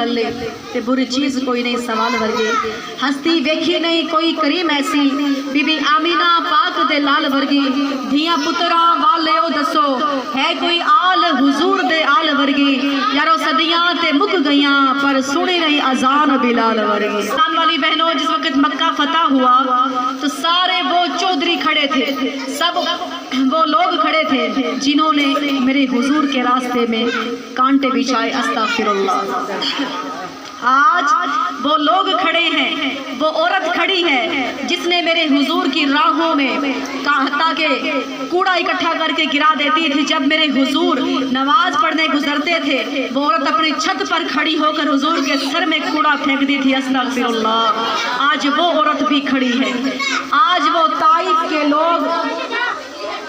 कर ले ते बुरी चीज कोई नहीं सवाल वर्गे हस्ती वेखी नहीं कोई करीम ऐसी बीबी आमीना पाक दे लाल वर्गी धिया पुत्रा वाले ओ दसो है कोई आल हुजूर दे आल वर्गी यारो सदियां ते मुक गईयां पर सुनी नहीं अजान बिलाल वर्गी। इस्लाम वाली बहनों, जिस वक्त मक्का फतह हुआ तो सारे वो चौधरी खड़े थे, सब वो लोग खड़े थे जिन्होंने मेरे हुजूर के रास्ते में कांटे बिछाए। अस्तगफिरुल्लाह। आज वो लोग खड़े हैं, वो औरत खड़ी है जिसने मेरे हुजूर की राहों में ताकि कूड़ा इकट्ठा करके गिरा देती थी। जब मेरे हुजूर नमाज पढ़ने गुजरते थे वो औरत अपनी छत पर खड़ी होकर हुजूर के सर में कूड़ा फेंक दी थी। अस्तगफिरुल्लाह। आज वो औरत भी खड़ी है। आज वो ताइफ के लोग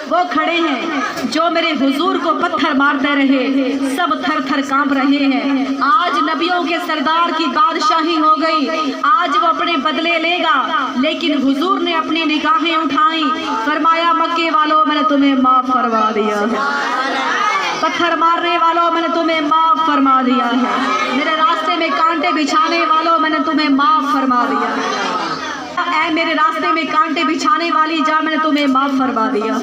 वो खड़े हैं जो मेरे हुजूर को पत्थर मारते रहे, सब थर थर कांप रहे हैं। आज नबियों के सरदार की बादशाही हो गई, आज वो अपने बदले लेगा, लेकिन हुजूर ने अपनी निगाहें उठाई, फरमाया मक्के वालों मैंने तुम्हें माफ फरमा दिया है, पत्थर मारने वालों मैंने तुम्हें माफ फरमा दिया है, मेरे रास्ते में कांटे बिछाने वालों मैंने तुम्हें माफ फरमा दिया है, ऐ मेरे रास्ते में कांटे बिछाने वाली जा मैंने तुम्हें माफ फरमा दिया,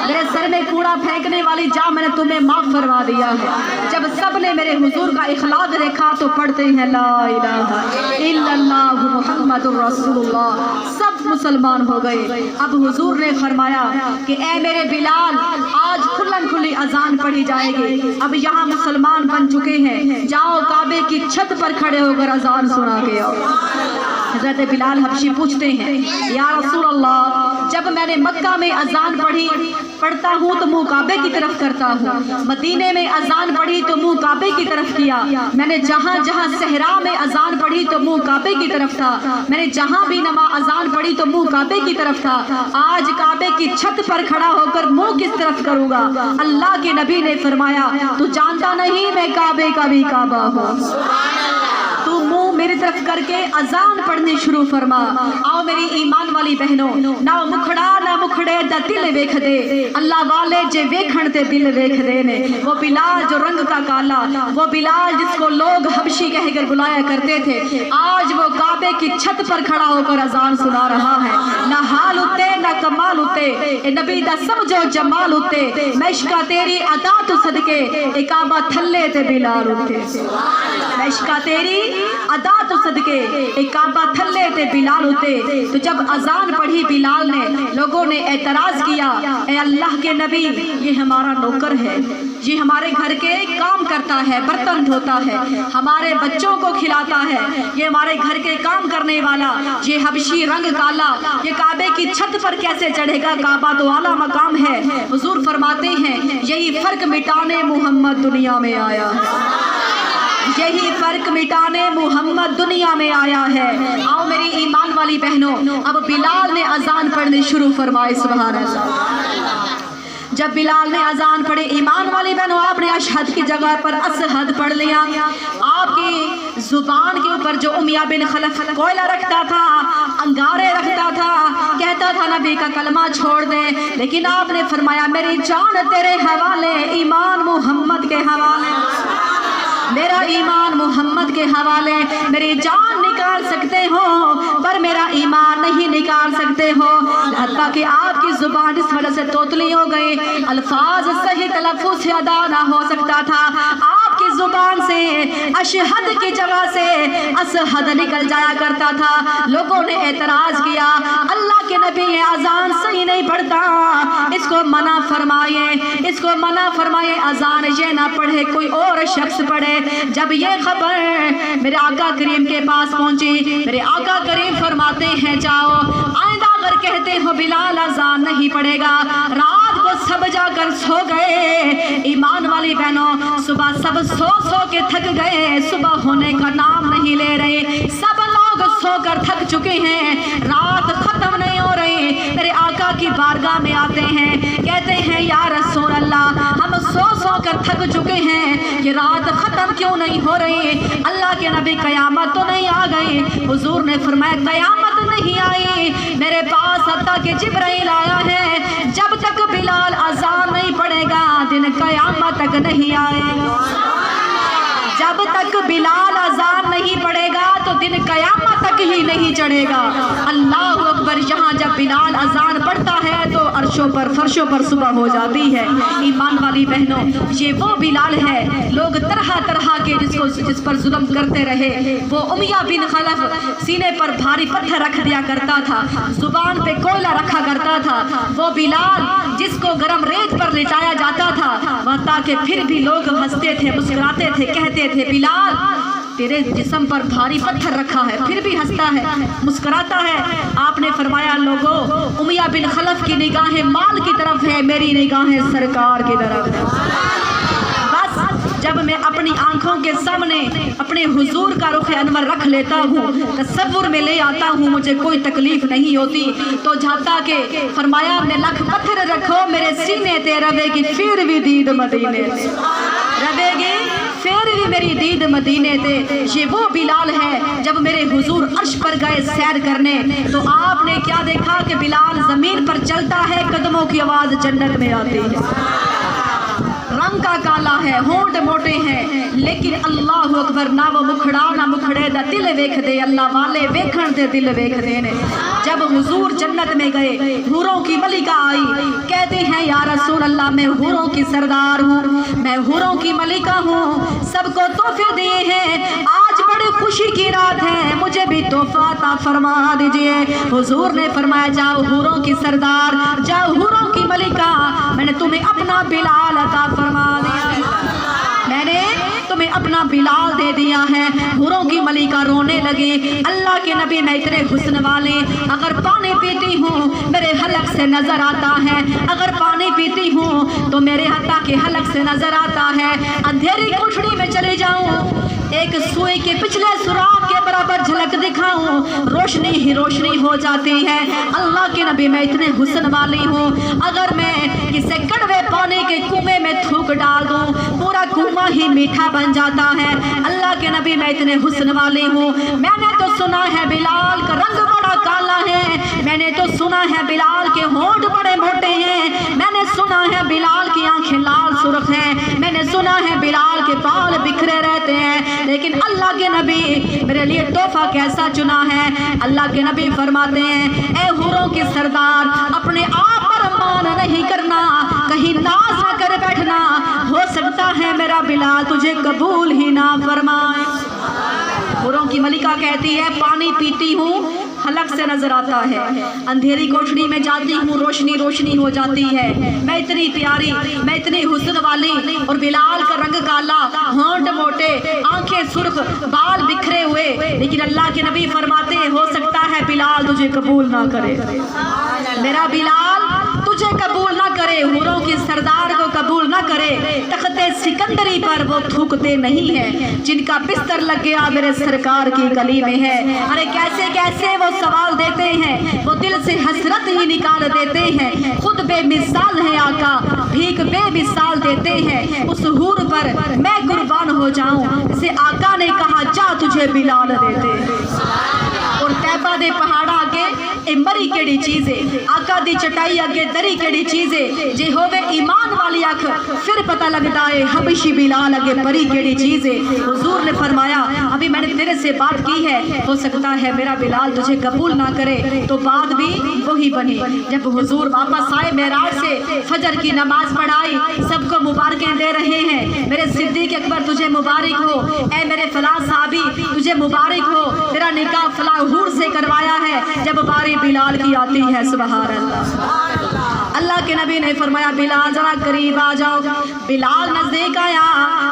मेरे सर में कूड़ा फेंकने वाली जा मैंने तुम्हें माफ फरमा दिया है। जब सब ने मेरे हुजूर का इखलास देखा तो पढ़ते हैं ला इलाहा इल्लल्लाह मुहम्मदुर रसूलुल्लाह, सब मुसलमान हो गए। अब हुजूर ने फरमाया कि ऐ मेरे बिलाल, आज खुल्लम खुली अजान पढ़ी जाएगी, अब यहाँ मुसलमान बन चुके हैं, जाओ काबे की छत पर खड़े होकर अजान सुना के आओ। हज़रत बिलाल हबशी पूछते हैं या रसूल अल्लाह, जब मैंने मक्का में अजान पढ़ता हूँ तो मुंह काबे की तरफ करता हूँ, मदीने में अजान पढ़ी तो मुंह काबे की तरफ किया, मैंने जहाँ जहाँ सहरा में अजान पढ़ी तो मुंह काबे की तरफ था, मैंने जहाँ भी अजान पढ़ी तो मुंह काबे की तरफ था, आज काबे की छत पर खड़ा होकर मुंह किस तरफ करूँगा? अल्लाह के नबी ने फरमाया तू जानता नहीं मैं काबे का भी काबा हूँ, तू मुंह मेरी तरफ करके अजान पढ़नी शुरू फरमा। आओ मेरी ईमान वाली बहनों, ना मुखड़ा ना मुखड़े दा दिल वेख दे, अल्लाह वाले जे वेखण ते दिल वेख दे ने। वो बिलाल जो रंग का काला, वो बिलाल जिसको लोग हबशी कहकर बुलाया करते थे, आज वो काबे की छत पर खड़ा होकर अजान सुना रहा है। ना हाल उते ना कमाल उते, ए नबी दा समझो जमाल उते, मैशका तेरी अदा तो सदके, ए काबा थल्ले ते बिलाल उते, मैशका तेरी अदा तो सदके, एक काबा थल्ले ते बिलाल होते। तो जब अजान पढ़ी बिलाल ने, लोगों ने एतराज किया, ए अल्लाह के नबी ये हमारा नौकर है, ये हमारे घर के काम करता है, बर्तन धोता है, हमारे बच्चों को खिलाता है, ये हमारे घर के काम करने वाला, ये हबशी रंग काला, ये काबे की छत पर कैसे चढ़ेगा? काबा तो आला मकाम है। हुजूर फरमाते हैं यही फर्क मिटाने मोहम्मद दुनिया में आया है, यही फर्क मिटाने मोहम्मद दुनिया में आया है। आओ मेरी ईमान वाली बहनों, अब बिलाल ने अजान पढ़नी शुरू फरमाई। सुभान अल्लाह। जब बिलाल ने अजान पढ़े, ईमान वाली बहनों, आपने अशहद की जगह पर असहद पढ़ लिया। आपकी जुबान के ऊपर जो उमिया बिन खलफ कोयला रखता था, अंगारे रखता था, कहता था नबी का कलमा छोड़ दे, लेकिन आपने फरमाया मेरी जान तेरे हवाले, ईमान मोहम्मद के हवाले, मेरा ईमान मोहम्मद के हवाले, मेरी जान निकाल सकते हो पर मेरा ईमान नहीं निकाल सकते हो। हत्ता कि आपकी जुबान इस वजह से तोतली हो गई, अल्फाज सही तलफ्फुज़ से अदा ना हो सकता था, आपकी जुबान से अशहद की जगह से असहद निकल जाया करता था। लोगों ने एतराज किया, अल्लाह के नबी ये अजान सही नहीं पढ़ता, इसको मना फरमाए, इसको मना फरमाए, अजान ये ना पढ़े कोई और शख्स पढ़े। जब ये खबर मेरे आका करीम के पास पहुंची, मेरे आका करीम फरमाते हैं जाओ आइंदा अगर कहते हो बिलाल अजान नहीं पड़ेगा, रात को सब जाकर सो गए। ईमान वाली बहनों, सुबह सब सो के थक गए, सुबह होने का नाम नहीं ले रहे, सब लोग सोकर थक चुके हैं, रात खत्म नहीं हो रही। मेरे आका की बारगाह में आते हैं, कहते हैं या रसूल अल्लाह, हम सो कर थक चुके हैं, कि रात खत्म क्यों नहीं हो रही? अल्लाह के नबी कयामत तो नहीं आ गई? हुजूर ने फरमाया कयामत नहीं आई, मेरे पास हत्ता कि जिब्राइल आया है, जब तक बिलाल अजान नहीं पड़ेगा दिन कयामत तक नहीं आएगा, जब तक बिलाल अजान नहीं चढ़ेगा। अल्लाह अकबर। यहाँ जब बिलाल अजान पढ़ता है तो अर्शों पर फर्शों पर सुबह हो जाती है। ईमान वाली बहनों, ये वो बिलाल है, लोग तरह तरह के जिस पर जुल्म करते रहे, वो उमैया बिन खलफ सीने पर भारी पत्थर रख दिया करता था, जुबान पे कोयला रखा करता था। वो बिलाल जिसको गरम रेत पर लिटाया जाता था, वह ताकि फिर भी लोग हंसते थे, मुस्कुराते थे, कहते थे बिलाल तेरे जिस्म पर भारी पत्थर रखा है फिर भी हंसता है, मुस्कुराता है। आपने फरमाया लोगों, उमैया बिन खलफ की निगाहें माल की तरफ है, मेरी निगाहें सरकार की तरफ है। बस जब मैं अपनी आंखों के सामने अपने हुजूर का रुख अनवर रख लेता हूँ, तसव्वुर में ले आता हूँ, मुझे कोई तकलीफ नहीं होती। तो जाता के फरमाया मैं लख पत्थर रखो मेरे सीने ते, रवेगी फिर भी दीद मदीने ते, रवेगी फिर भी मेरी दीद मदीने ते। ये वो बिलाल है जब मेरे हुजूर अर्श पर गए सैर करने, तो आपने क्या देखा कि बिलाल जमीन पर चलता है, कदमों की आवाज जन्नत में आती है। रंग का काला है, होंठ मोटे हैं, लेकिन अल्लाह अकबर ना वो मुखड़ा ना मुखड़े दा दिल वेख दे, अल्लाह वाले वेखण दे दिल वेख दे ने। जब हुजूर जन्नत में गए, हूरों की मलिका आई, कहते हैं या रसूल अल्लाह मैं हूरों की सरदार हूँ, मैं हूरों की मलिका हूँ, सबको तोहफे दिए हैं, आज बड़ी खुशी की रात है, मुझे भी तोहफा अता फरमा दीजिए। हुजूर ने फरमाया जाओ हूरों की सरदार, जाओ हूरों की मलिका, मैंने तुम्हें अपना बिलाल अता फरमा दिया, मैंने तुम्हें अपना बिलाल दे दिया है। हूरों की मलिका रोने लगी, अल्लाह के नबी मैं इतने हुस्न वाले, अगर पानी पीती हूँ मेरे हलक से नजर आता है, अगर पानी पीती हूँ तो मेरे हत्ता के हलक से नजर आता है, अंधेरी कोठड़ी में चले जाऊँ एक सुई के पिछले सुराख के बराबर झलक दिखाऊं, रोशनी ही रोशनी हो जाती है। अल्लाह के नबी मैं इतने हुस्न वाली हूँ, अगर मैं किसी कड़वे पानी के कुएं में थूक डाल दूं पूरा कुआं ही मीठा बन जाता है। अल्लाह के नबी मैं इतने हुस्न वाली हूँ। मैंने तो सुना है बिलाल का रंग बड़ा काला है, मैंने तो सुना है बिलाल के होंठ बड़े मोटे हैं, मैंने सुना है बिलाल की आंखें लाल सुर्ख हैं, मैंने सुना है बिलाल के बाल बिखरे रहते हैं, लेकिन अल्लाह के नबी मेरे लिए तोहफा कैसा चुना है। अल्लाह के नबी फरमाते हैं ए हूरों के सरदार, अपने आप पर मान नहीं करना, कहीं नाज ना कर बैठना, हो सकता है मेरा बिलाल तुझे कबूल ही ना फरमाए। हूरों की मलिका कहती है पानी पीती हूँ हलक से नजर आता है, अंधेरी कोठड़ी में जाती हूँ रोशनी रोशनी हो जाती है, मैं इतनी प्यारी, मैं इतनी हुस्न वाली, और बिलाल का रंग काला, होंठ मोटे, आंखें सुर्ख, बाल बिखरे हुए, लेकिन अल्लाह के नबी फरमाते हैं हो सकता है बिलाल तुझे कबूल ना करे, मेरा बिलाल तुझे कबूल ना करे, हूरों की सरदार को कबूल ना करे। तख्ते सिकंदरी पर वो थूकते नहीं है, जिनका बिस्तर लग गया मेरे सरकार की गली में है। अरे कैसे कैसे वो सवाल देते हैं, वो दिल से हसरत ही निकाल देते हैं, खुद बेमिसाल है आका, भीख बेमिसाल देते हैं, उस हूर पर मैं कुर्बान हो जाऊं, इसे आका ने कहा जा तुझे बिलाल देते। और तैबा दे पहाड़ा आगे ए मरी केड़ी चीज़ है, आका दी चटाई अगे दरी केड़ी चीज़ है, जे होवे ईमान वाली अख फिर पता लगता है हबशी बिलाल अगे परी केड़ी चीज़ है। हुजूर ने फरमाया अभी मैंने तेरे से बात की है, हो सकता है मेरा बिलाल तुझे कबूल ना करे, तो बात भी वही बनी। जब हुजूर वापस आए मेराज से, फजर की नमाज पढ़ाई, सबको मुबारकें दे रहे हैं, मेरे सिद्दीक अकबर तुझे मुबारक हो, ए मेरे फलां साहबी तुझे मुबारक हो, तेरा निकाह फलां हूर से करवाया है। जब बारी बिलाल की आती है सुभान अल्लाह, अल्लाह के नबी ने फरमाया बिलाल जरा करीब आ जाओ। बिलाल नजदीक आया,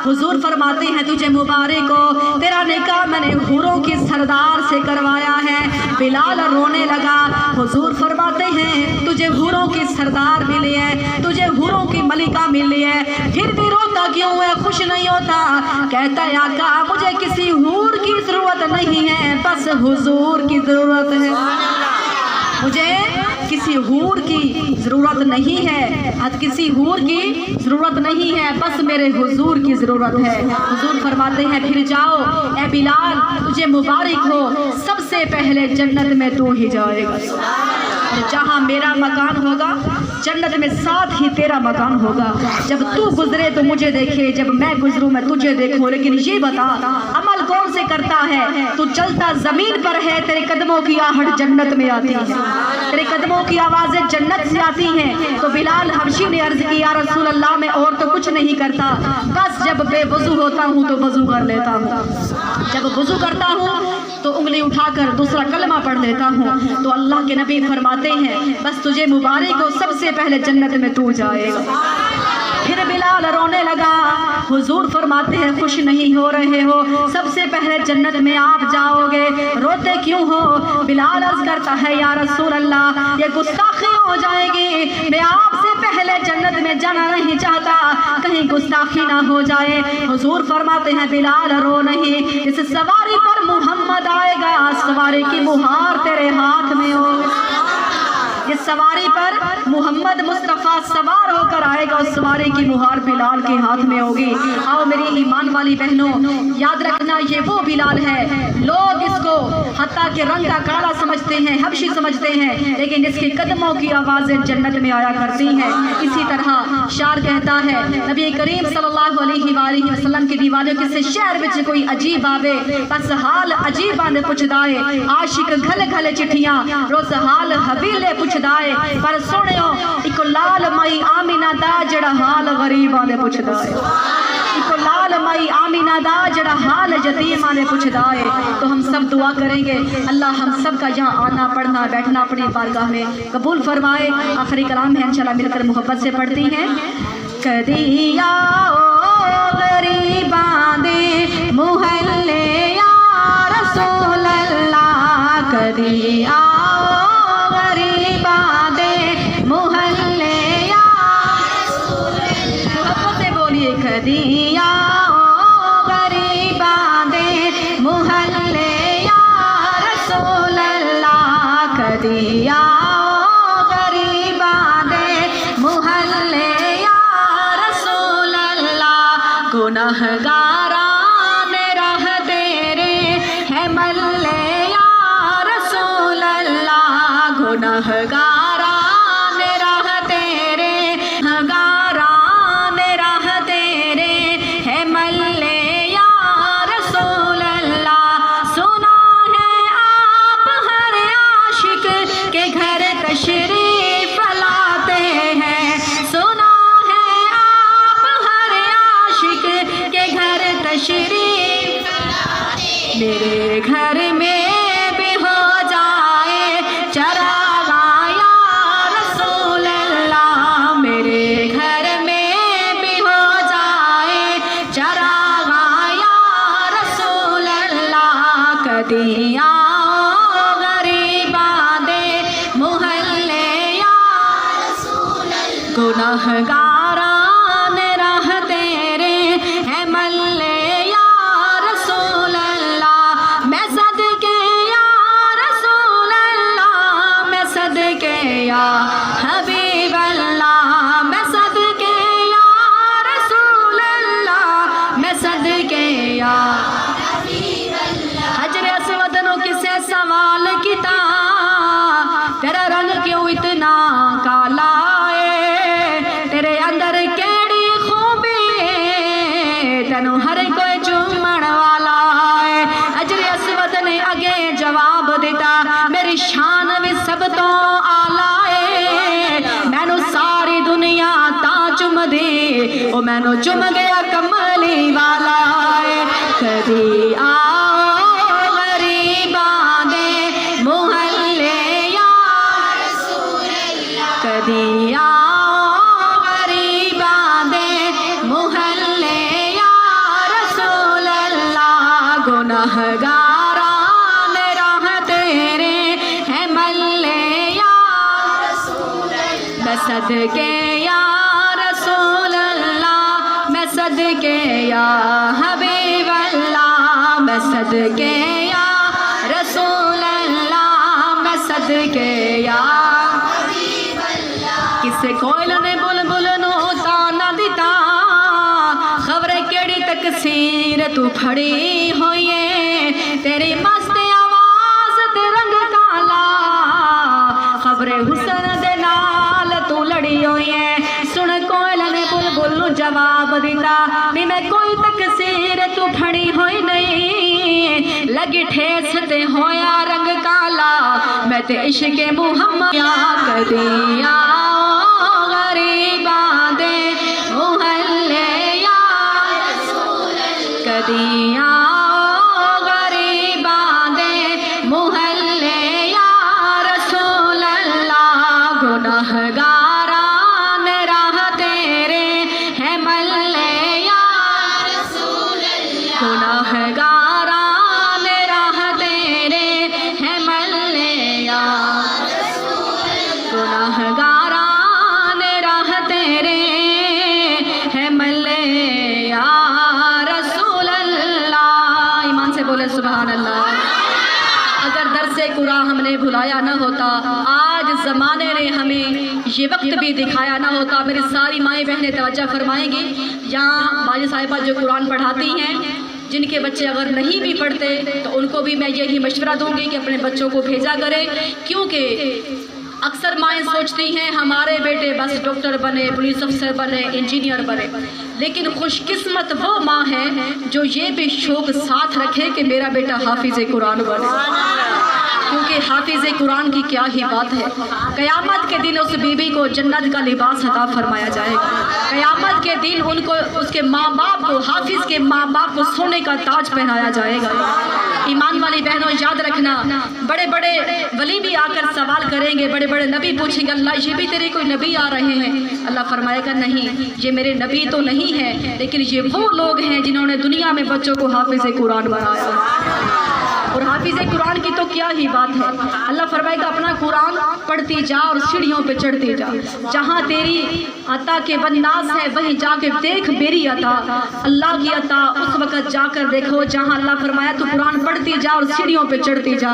हुजूर फरमाते हैं तुझे मुबारक हो, तेरा निकाह मैंने हूरों की सरदार से करवाया है। बिलाल रोने लगा, हुजूर फरमाते हैं तुझे हूरों की सरदार मिली है, तुझे हूरों की मलिका मिली है, फिर भी रोता क्यों है, खुश नहीं होता? कहता है आका मुझे किसी हूर की जरूरत नहीं है, बस हुजूर की जरूरत है, मुझे किसी हूर की ज़रूरत नहीं है, किसी हूर की ज़रूरत नहीं है, बस मेरे हुजूर की ज़रूरत है। हुजूर फरमाते हैं फिर जाओ ए बिलाल तुझे मुबारक हो, सबसे पहले जन्नत में तू ही जाएगा। और जहाँ मेरा मकान होगा जन्नत में साथ ही तेरा मकान होगा। जब तू गुजरे तो मुझे देखे, जब मैं गुजरूं मैं तुझे देखूं। लेकिन ये बता अमल कौन से करता है? तू चलता जमीन पर है, तेरे कदमों की आहट जन्नत में आती है, तेरे कदमों की आवाजें जन्नत से आती हैं। तो बिलाल हबशी ने अर्ज की, या रसूल अल्लाह मैं और तो कुछ नहीं करता, बस जब बेवुजू होता हूँ तो वजू कर लेता हूँ। जब वजू करता हूँ तो उंगली उठाकर दूसरा कलमा पढ़ लेता हूँ। तो अल्लाह के नबी फरमाते हैं बस तुझे मुबारक हो, सबसे पहले जन्नत में तू जाएगा। फिर बिलाल रोने लगा। हुजूर फरमाते हैं खुश नहीं हो रहे हो, सबसे पहले जन्नत में आप जाओगे, रोते क्यों हो? बिलाल अर्ज करता है, या रसूल अल्लाह ये गुस्ताखी हो जाएगी, मैं आपसे पहले जन्नत में जाना नहीं चाहता, कहीं गुस्ताखी ना हो जाए। हुजूर फरमाते हैं बिलाल रो नहीं, इस सवारी पर मोहम्मद आएगा, सवारी की मुहार तेरे हाथ में हो। इस सवारी पर मोहम्मद मुस्तफ़ा सवार होकर आएगा, उस सवारी की मुहार बिलाल के हाथ में होगी। आओ मेरी ईमान वाली बहनों, याद रखना ये वो बिलाल है, लोग इसको हत्ता के रंग का काला समझते हैं, हबशी समझते हैं, लेकिन इसके कदमों की आवाज़ें जन्नत में आया करती हैं। इसी तरह शार कहता है नबी करीम सल्लल्लाहु अलैहि वसल्लम की दीवाने किसी शहर में कोई अजीब आवे, बस हाल अजीब आने पुछदाए, आशिक घल घल चिट्ठियां रोज हाल हबीले पुछदाए, पर सुनियो इको लाल माई आमीना दा जड़ा हाल गरीबां दे पुछदा है, इको लाल माई आमीना दा जड़ा हाल यतीमां दे पुछदा है। तो हम सब दुआ करेंगे अल्लाह हम सब का यहाँ आना पढ़ना बैठना अपनी बारगाह में कबूल फरमाए। आखिरी कलाम है इंशाल्लाह मिलकर मोहब्बत से पढ़ती हैं। कदी आओ गरीबां दे मुहल्ले या रसूल अल्लाह, कदी आओ गरीबां दे मुहल्ले या रसूल अल्लाह, से बोलिए कदी आओ गरीबां दे मुहल्ले या रसूल अल्लाह, कदी आओ गरीबां दे मुहल्ले या रसूल अल्लाह। गुनहगारा ने राह तेरे है मल्ले या रसूल अल्लाह, गुनहगारा ने राह तेरे, हगारा ने राह तेरे है मल्ले या रसूल अल्लाह। सुना है आप हर आशिक के घर तशरीफ लाते हैं, सुना है आप हर आशिक के घर तशरीफ, मेरे घर में भी हो जाए चरागा या रसूल अल्लाह, मेरे घर में भी हो जाए चरागा या रसूल अल्लाह। कदी आओ गरीबां दे मुहल्ले या रसूल अल्लाह, गुनहगारा ने राह तेरे है मल्ले या रसूल अल्लाह। मैं सदके या रसूल अल्लाह, मैं सदके या हबीब अल्लाह, मैं सदके या रसूल अल्लाह, मैं सदके या हबीब अल्लाह। हजर अस्वद नो किसे सवाल किता, तेरा रंग क्यों इतना काला है, तेरे अंदर केड़ी खूबी है, तेनू हर कोई चूमण वाला है। हजर अस्वद ने अगे जवाब दिता, मेरी शान भी सब तो आला है, मैनू सारी दुनिया ता चुम दी, ओ मैनू चुम गया कमली वाला है। कदी आओ गरीबां दे मुहल्ले या रसूल अल्लाह, कदी आओ गरीबां दे मुहल्ले या रसूल अल्लाह। गुनहगारा ने राह तेरे है मल्ले या रसूल अल्लाह, मैं सदके या रसूल अल्लाह, मैं सदके या हबीब अल्लाह, मैं सदके या रसूल अल्लाह, मैं सदके या हबीब अल्लाह। किसे कोयल ने बुलबुल नो ताना दिता, खबरे केड़ी तकसीर तू फड़ी होइए, तेरी मस्त आवाज ते रंग काला, अबरे हुसन दे नाल तू लड़ी होई है। सुन कोयल ने बुलबुल नू जवाब दिता भी मैं कोई तकसीर तू फड़ी होई नहीं, लगी ठेस ते होया रंग काला मैं ते इश्क मुहम्मद या कदिया गरीबा दे मुहल्ले या कदिया गरीबा दे मुहल्ले या रसूल अल्लाह। गुनाहगारा ने राह तेरे है मल्ले या रसूल अल्लाह, गुनाहगारा ने राह तेरे है मल्ले या गुनाहगारा ने राह तेरे है मल्ले या रसूल अल्लाह। ईमान से बोले सुभान अल्लाह। अगर दर्से कुरान हमने भुलाया न होता, आज ज़माने ने हमें ये वक्त भी दिखाया न होता। मेरी सारी माएँ बहनें तवज्जो फरमाएंगी, यहाँ बाजी साहिबा जो कुरान पढ़ाती हैं, जिनके बच्चे अगर नहीं भी पढ़ते तो उनको भी मैं यही मशवरा दूंगी कि अपने बच्चों को भेजा करें, क्योंकि अक्सर माएँ सोचती हैं हमारे बेटे बस डॉक्टर बने, पुलिस अफसर बने, इंजीनियर बने, लेकिन खुशकिस्मत वो माँ है जो ये भी शौक साथ रखे कि मेरा बेटा हाफिज़ कुरान बने, क्योंकि हाफिज़ कुरान की क्या ही बात है। क़यामत के दिन उस बीबी को जन्नत का लिबास अता फरमाया जाएगा। क़यामत के दिन उनको, उसके माँ बाप को, हाफिज़ के माँ बाप को सोने का ताज पहनाया जाएगा। ईमान वाली बहनों याद रखना, बड़े बड़े वली भी आकर सवाल करेंगे, बड़े बड़े नबी पूछेंगे अल्लाह ये भी तेरे कोई नबी आ रहे हैं? अल्लाह फरमाएगा नहीं, ये मेरे नबी तो नहीं है, लेकिन ये वो लोग हैं जिन्होंने दुनिया में बच्चों को हाफिज़ कुरान बनाया। और हाफिज़ कुरान की तो क्या ही बात है। अल्लाह फरमाएगा अपना कुरान पढ़ती जा और सीढ़ियों पे चढ़ती जा, जहाँ तेरी अता के वन्नास है वहीं जाके देख मेरी अता। अल्लाह की अता उस वक़्त जाकर देखो जहाँ अल्लाह फरमाया तू कुरान पढ़ती जा और सीढ़ियों पे चढ़ती जा।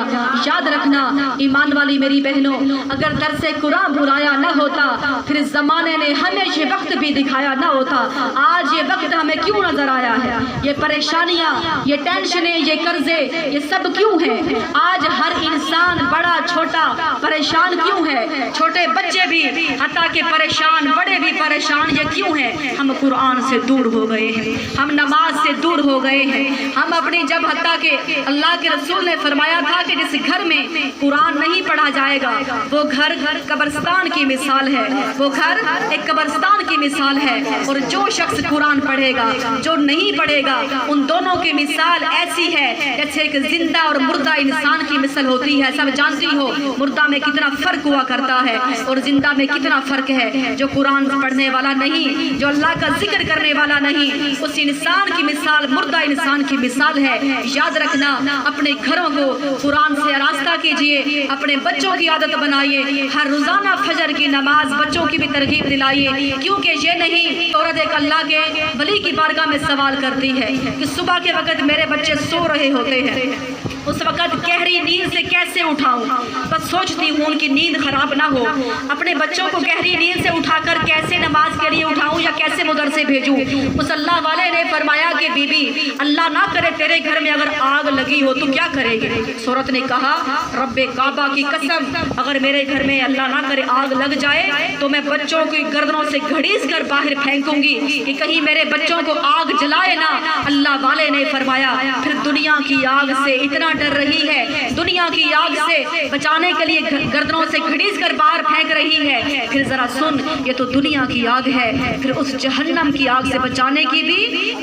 याद रखना ईमान वाली मेरी बहनों, अगर दर्से कुरान बुलाया न होता, फिर ज़माने ने हमें ये वक्त भी दिखाया न होता। आज ये वक्त हमें क्यों नजर आया है? ये परेशानियाँ, ये टेंशनें, ये कर्जे, ये सब क्यों है? आज हर इंसान बड़ा छोटा परेशान क्यों है? छोटे बच्चे भी हत्ता के परेशान, बड़े भी परेशान, ये क्यों है? हम कुरान से दूर हो गए हैं, हम नमाज से दूर हो गए हैं। हम अपनी जब हत्ता के अल्लाह के रसूल ने फरमाया था कि जिस घर में कुरान नहीं पढ़ा जाएगा वो घर कब्रिस्तान की मिसाल है, वो घर एक कब्रिस्तान की मिसाल है। और जो शख्स कुरान पढ़ेगा, जो नहीं पढ़ेगा, उन दोनों की मिसाल ऐसी है जैसे एक जिंदा और मुर्दा इंसान की मिसाल होती है। सब जानती हो मुर्दा में कितना फर्क हुआ करता है और जिंदा में कितना फर्क है। जो कुरान पढ़ने वाला नहीं, जो अल्लाह का जिक्र करने वाला नहीं, उस इंसान की मिसाल मुर्दा इंसान की मिसाल है। याद रखना, अपने घरों को कुरान से आरास्ता कीजिए, अपने बच्चों की आदत बनाइए, हर रोजाना फजर की नमाज बच्चों की भी तरगीब दिलाइए, क्योंकि ये नहीं औरत एक अल्लाह के वली की बारगाह में सवाल करती है कि सुबह के वक्त मेरे बच्चे सो रहे होते हैं, उस वक़्त गहरी नींद से कैसे उठाऊं? बस सोचती हूँ उनकी नींद खराब ना हो। अपने बच्चों को गहरी नींद से उठाकर कैसे नमाज के लिए उठाऊं या कैसे मदरसे भेजूं? उस अल्लाह वाले ने फरमाया कि बीबी, अल्लाह ना करे तेरे घर में अगर आग लगी हो तो क्या करेगी? सूरत ने कहा रब्बे काबा की कसम, अगर मेरे घर में अल्लाह ना करे आग लग जाए तो मैं बच्चों की गर्दनों से घड़ीस कर बाहर फेंकूंगी कि कहीं मेरे बच्चों को आग जलाए ना। अल्लाह वाले ने फरमाया फिर दुनिया की आग से इतना डर रही है, दुनिया की आग से बचाने के लिए गर्दनों से घड़ीस कर बाहर फेंक रही है, फिर जरा सुन, ये तो दुनिया की आग है, फिर उस जहन्नम की आग से बचाने की भी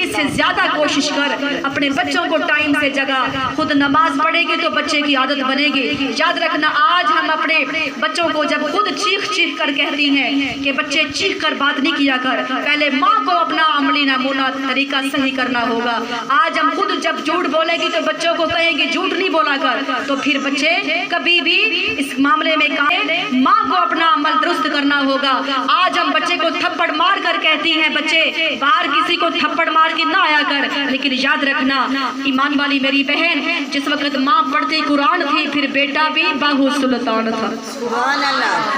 इससे ज्यादा कोशिश कर। अपने बच्चों को टाइम से जगा, खुद नमाज पढ़ेगी तो बच्चे की आदत बनेगी। याद रखना, आज हम अपने बच्चों को जब खुद चीख चीख कर कहती हैं कि बच्चे चीख कर बात नहीं किया कर, पहले माँ को अपना अमली नमूना तरीका सही करना होगा। आज हम खुद जब झूठ बोलेगी तो बच्चों को कहेंगे झूठ नहीं बोला कर, तो फिर बच्चे कभी भी इस मामले में माँ को अपना अमल दुरुस्त करना होगा। आज हम बच्चे को थप्पड़ मार कर कहती हैं बच्चे बाहर किसी को थप्पड़ मार के ना आया कर, लेकिन याद रखना ईमान वाली मेरी बहन, जिस वक्त माँ पढ़ती कुरान थी फिर बेटा भी बाहु सुल्तान था।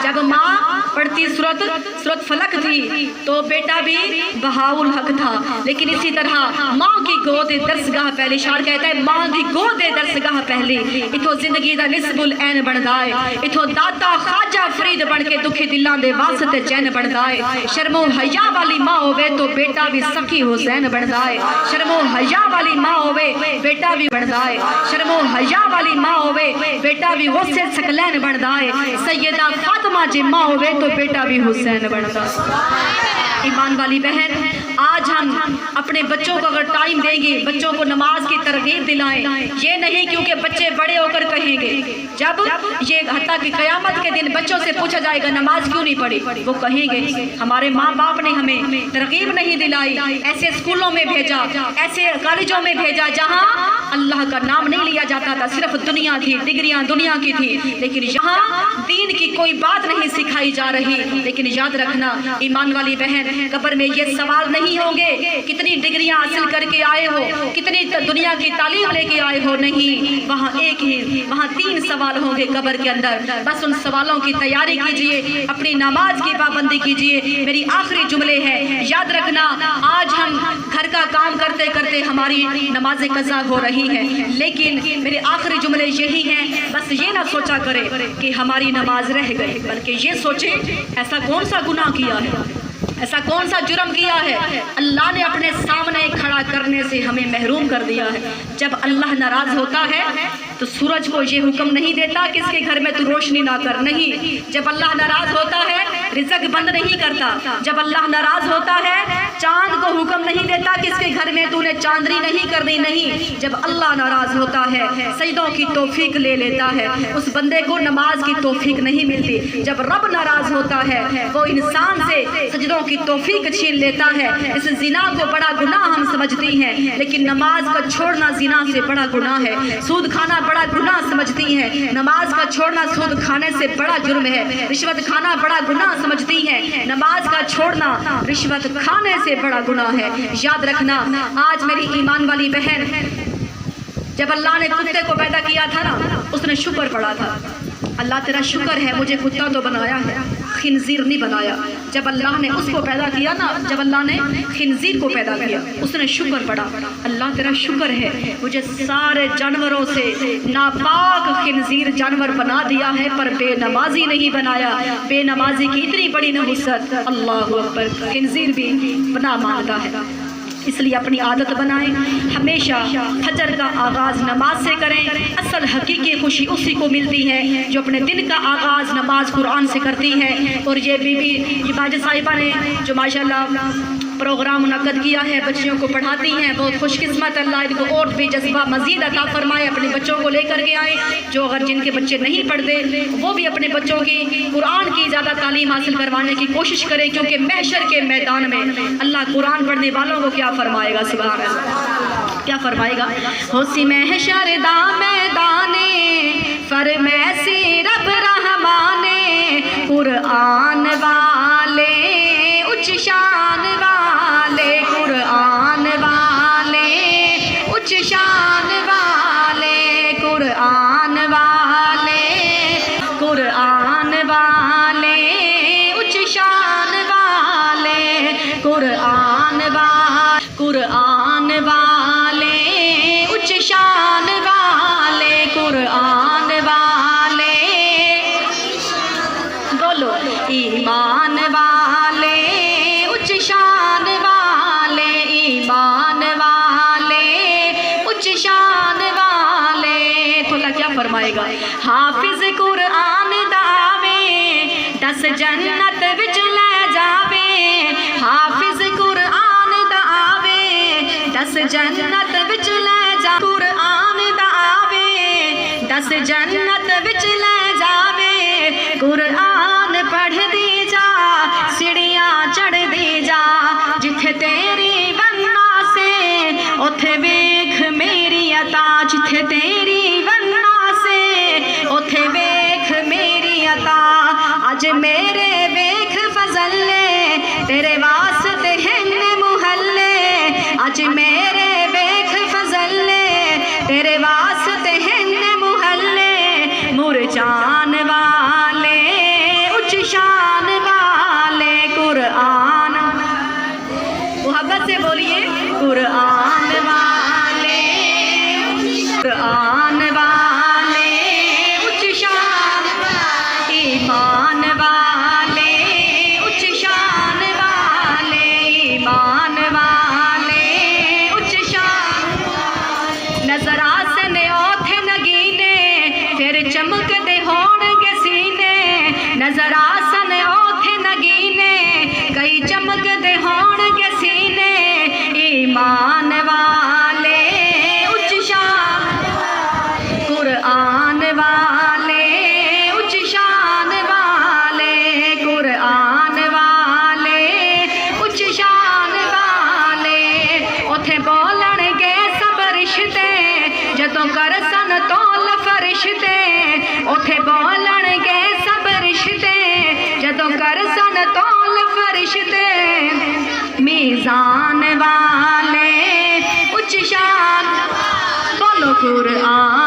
जब माँ पढ़ती सूरत फलक थी तो बेटा भी बहाउल हक था। लेकिन इसी तरह माँ की गोद दरसगाह पहली, शार कहता है माँ की गोद दरसगाह पहली, इथों जिंदगी दा निस्बुल ऐन बनदा है, इथों दाता खाजा फरीद बन के दुखी दिलां दे वास्ते चैन बनदा है। शर्मो हया वाली माँ होवे तो बेटा भी सखी हुसैन बनदा है। शर्मो हया वाली माँ होवे बेटा भी बनदा है। शर्मो हया वाली माँ होवे बेटा भी गौसे सकलैन बनदा है। सैयदा फातिमा जी माँ होवे तो बेटा भी हुसैन बनदा है। ईमान वाली बहन, आज हम अपने बच्चों को अगर टाइम देंगे, बच्चों को नमाज की तरगीब दिलाएं, ये नहीं क्योंकि बच्चे बड़े होकर कहेंगे, जब ये हत्ता कि कयामत के दिन बच्चों से पूछा जाएगा नमाज क्यों नहीं पढ़ी, वो कहेंगे हमारे माँ बाप ने हमें तरगीब नहीं दिलाई, ऐसे स्कूलों में भेजा, ऐसे कॉलेजों में भेजा जहाँ अल्लाह का नाम नहीं लिया जाता था, सिर्फ दुनिया थी, डिग्रियां दुनिया की थी, लेकिन यहाँ दीन की कोई बात नहीं सिखाई जा रही। लेकिन याद रखना ईमान वाली बहन, कब्र में ये सवाल नहीं होंगे कितनी डिग्रियां हासिल करके आए हो, कितनी दुनिया की तालीम लेके आए हो, नहीं, वहाँ एक ही, वहाँ 3 सवाल होंगे कब्र के अंदर। बस उन सवालों की तैयारी कीजिए, अपनी नमाज की पाबंदी कीजिए। मेरी आखिरी जुमले हैं, याद रखना आज हम घर का काम करते करते हमारी नमाजें कज़ा हो रही है, लेकिन मेरे आखिरी जुमले यही हैं, बस ये ना सोचा करे कि हमारी नमाज रह गई, बल्कि ये सोचे ऐसा कौन सा गुनाह किया है, ऐसा कौन सा जुर्म किया है अल्लाह ने अपने सामने खड़ा करने से हमें महरूम कर दिया है। जब अल्लाह नाराज होता है तो सूरज को ये हुक्म नहीं देता कि इसके घर में तू रोशनी ना कर, नहीं। जब अल्लाह नाराज होता है रिज़्क़ बंद नहीं करता। जब अल्लाह नाराज होता है चांद को हुक्म नहीं देता कि इसके घर में तूने चांदनी नहीं करनी, नहीं। जब अल्लाह नाराज होता है सजदों की तौफीक ले लेता है, उस बंदे को नमाज की तौफीक नहीं मिलती। जब रब नाराज होता है वो इंसान से सजदों की तौफीक छीन लेता है। इस जिना को बड़ा गुनाह हम समझती हैं, लेकिन नमाज का छोड़ना जिना से बड़ा गुनाह है। सूद खाना बड़ा गुनाह समझती हैं, नमाज का छोड़ना सूद खाने से बड़ा जुर्म है। रिश्वत खाना बड़ा गुनाह समझती हैं, नमाज का छोड़ना रिश्वत खाने से बड़ा गुनाह है। याद रखना आज मेरी ईमान वाली बहन, जब अल्लाह ने कुत्ते को पैदा किया था ना, उसने शुक्र पढ़ा था, अल्लाह तेरा शुक्र है मुझे कुत्ता तो बनाया है, खिंजीर नहीं बनाया। जब अल्लाह ने उसको पैदा किया ना, जब अल्लाह ने खिंजीर को पैदा किया उसने शुक्र पढ़ा, अल्लाह तेरा शुक्र है मुझे सारे जानवरों से नापाक खिंजीर जानवर बना दिया है, पर बेनमाजी नहीं बनाया। बेनमाजी की इतनी बड़ी नहुसत, अल्लाह अकबर, खिंजीर भी बना मानता है। इसलिए अपनी आदत बनाएं, हमेशा फजर का आगाज़ नमाज से करें। असल हकीकी खुशी उसी को मिलती है जो अपने दिन का आगाज़ नमाज कुरान से करती है। और ये बीबी बाज साहिबा ने जो माशाल्लाह प्रोग्राम मुनक्कद किया है, बच्चियों को पढ़ाती हैं, बहुत खुशकिस्मत, अल्लाह इनको और भी जज्बा मज़ीद अता फरमाए, अपने बच्चों को लेकर के आए। जो अगर जिनके बच्चे नहीं पढ़ते वो भी अपने बच्चों की कुरान की ज़्यादा तालीम हासिल करवाने की कोशिश करें, क्योंकि महशर के मैदान में अल्लाह कुरान पढ़ने वालों को क्या फरमाएगा, सुभान अल्लाह, क्या फरमाएगा। होसी महशर दा मैदाने फरमैसी रब रहमाने, कुरान वाले उच्च शान वाले, कुरान वाले उच्च शान वाले, कुरान वाले, कुरान वाले उच्च शान वाले, कुरान वाले उच्च शान वाले, कुरान वाले, बोलो ईमान वाले उच्च शान वाले, ईमान वाले उच्च शान वाले। तो अल्लाह क्या फरमाएगा, हाफिज कुरान दावे 10 जन्नत विच ले जावे, हाफिज कुरान दावे 10 जन्नत विच ले जा, कुरान दावे 10 जन्नत विच ले जावे, कुरान पढ़ दी जा सीढ़ियां चढ़ दी जा, जिथे तेरी वन्ना से उथे वेख मेरी अता, जिथे तेरी वन्ना से उथे वेख मेरी अता। अज चमकदे होणगे सीने नजर आसन ओथे नगीने कई चमकदे होणगे सीने ईमान वाले उच्च शान कुरान वाले उच्च शान वाले कुरान वाले उच्च शान वाले ओथे बोलणगे सब रिश्ते जदों करसन तौल फरिश्ते ओथे बोलणगे सब रिश्ते जदों करसन तौल फरिश्ते मीज़ान वाले उच्च शान बोलो कुरान